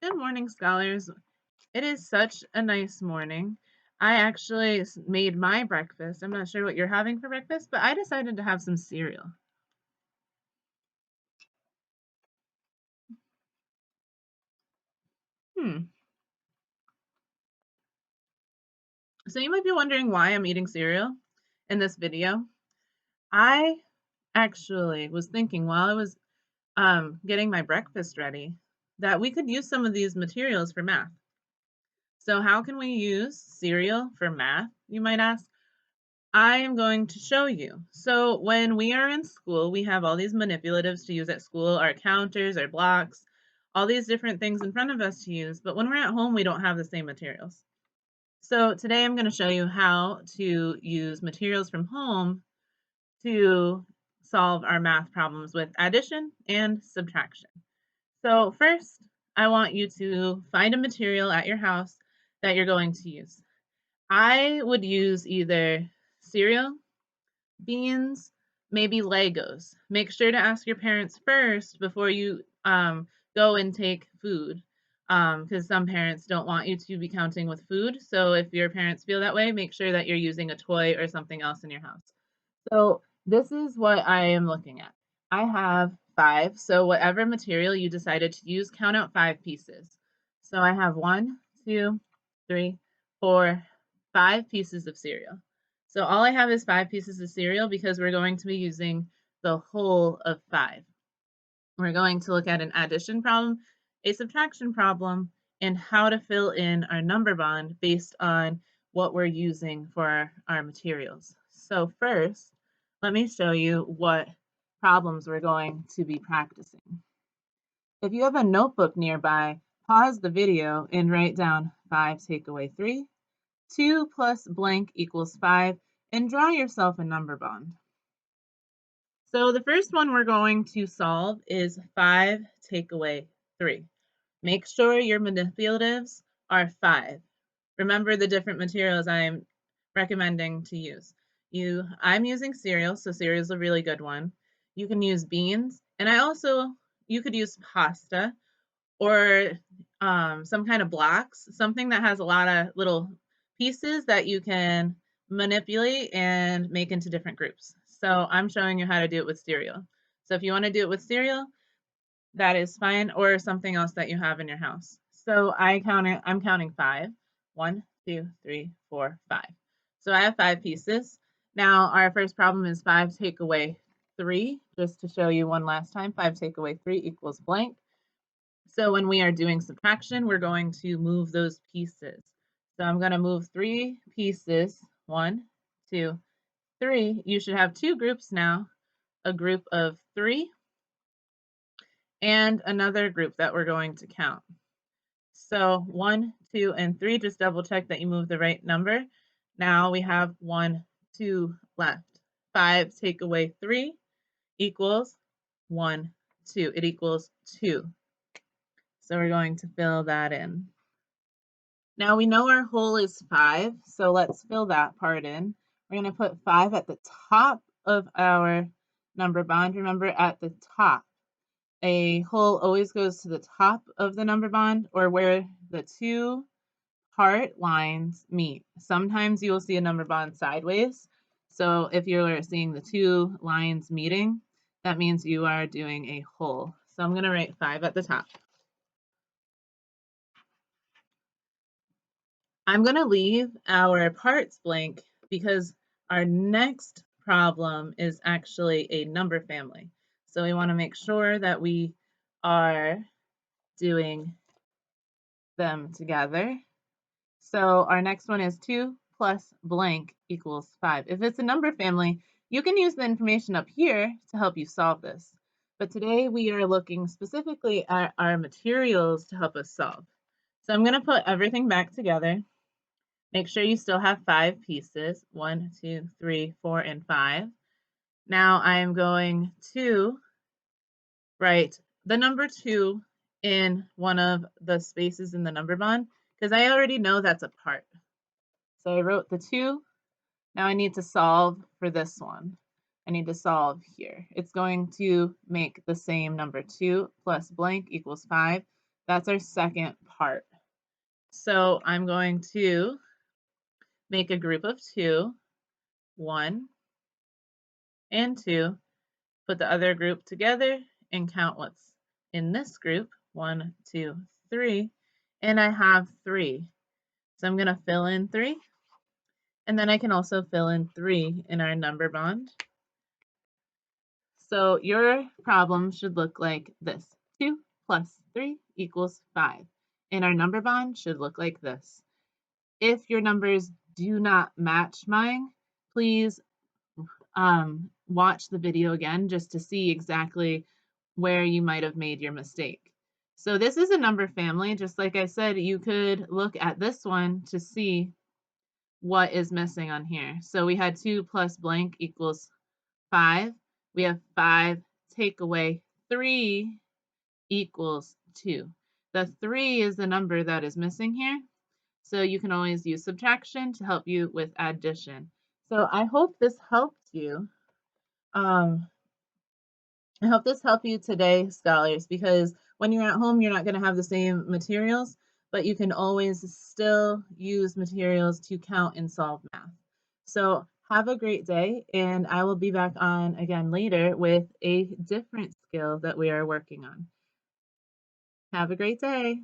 Good morning, scholars. It is such a nice morning. I actually made my breakfast. I'm not sure what you're having for breakfast, but I decided to have some cereal. Hmm. So you might be wondering why I'm eating cereal in this video. I actually was thinking while I was getting my breakfast ready that we could use some of these materials for math. So how can we use cereal for math, you might ask? I am going to show you. So when we are in school, we have all these manipulatives to use at school, our counters, our blocks, all these different things in front of us to use. But when we're at home, we don't have the same materials. So today I'm going to show you how to use materials from home to solve our math problems with addition and subtraction. So first, I want you to find a material at your house that you're going to use. I would use either cereal, beans, maybe Legos. Make sure to ask your parents first before you go and take food, because some parents don't want you to be counting with food. So if your parents feel that way, make sure that you're using a toy or something else in your house. So this is what I am looking at. I have 5. So whatever material you decided to use, count out 5 pieces. So I have 1, 2, 3, 4, 5 pieces of cereal. So all I have is 5 pieces of cereal because we're going to be using the whole of 5. We're going to look at an addition problem, a subtraction problem, and how to fill in our number bond based on what we're using for our materials. So first, let me show you what problems we're going to be practicing. If you have a notebook nearby, pause the video and write down 5 take away 3, 2 plus blank equals 5, and draw yourself a number bond. So the first one we're going to solve is 5 take away 3. Make sure your manipulatives are 5. Remember the different materials I'm recommending to use. I'm using cereal, so cereal is a really good one. You can use beans, and you could use pasta or some kind of blocks, something that has a lot of little pieces that you can manipulate and make into different groups. So I'm showing you how to do it with cereal. So if you want to do it with cereal, that is fine, or something else that you have in your house. So I'm counting 5. 1, 2, 3, 4, 5. So I have 5 pieces. Now our first problem is 5 take away 3. Just to show you one last time, 5 take away 3 equals blank. So when we are doing subtraction, we're going to move those pieces. So I'm going to move 3 pieces. 1, 2, 3. You should have 2 groups now, a group of 3 and another group that we're going to count. So 1, 2, and 3, just double check that you move the right number. Now we have 1, 2 left. 5 take away 3 equals 1, 2. It equals 2. So we're going to fill that in. Now we know our whole is 5, so let's fill that part in. We're going to put 5 at the top of our number bond. Remember, at the top. A whole always goes to the top of the number bond or where the 2 part lines meet. Sometimes you will see a number bond sideways. So if you're seeing the 2 lines meeting, that means you are doing a whole. So I'm going to write 5 at the top. I'm going to leave our parts blank because our next problem is actually a number family. So we want to make sure that we are doing them together. So our next one is 2 plus blank equals 5. If it's a number family, you can use the information up here to help you solve this. But today we are looking specifically at our materials to help us solve. So I'm going to put everything back together. Make sure you still have 5 pieces, 1, 2, 3, 4, and 5. Now I'm going to write the number 2 in one of the spaces in the number bond because I already know that's a part. So I wrote the 2. Now I need to solve for this one. I need to solve here. It's going to make the same number 2 plus blank equals 5. That's our second part. So I'm going to make a group of 2, 1 and 2, put the other group together and count what's in this group, 1, 2, 3, and I have 3. So I'm going to fill in 3, and then I can also fill in 3 in our number bond. So your problem should look like this. 2 plus 3 equals 5. And our number bond should look like this. If your numbers do not match mine, please watch the video again just to see exactly where you might have made your mistake. So this is a number family. Just like I said, you could look at this one to see what is missing on here. So we had 2 plus blank equals 5. We have 5 take away 3 equals 2. The 3 is the number that is missing here. So you can always use subtraction to help you with addition. So I hope this helped you. I hope this helped you today, scholars, because when you're at home, you're not going to have the same materials, but you can always still use materials to count and solve math. So have a great day, and I will be back on again later with a different skill that we are working on. Have a great day.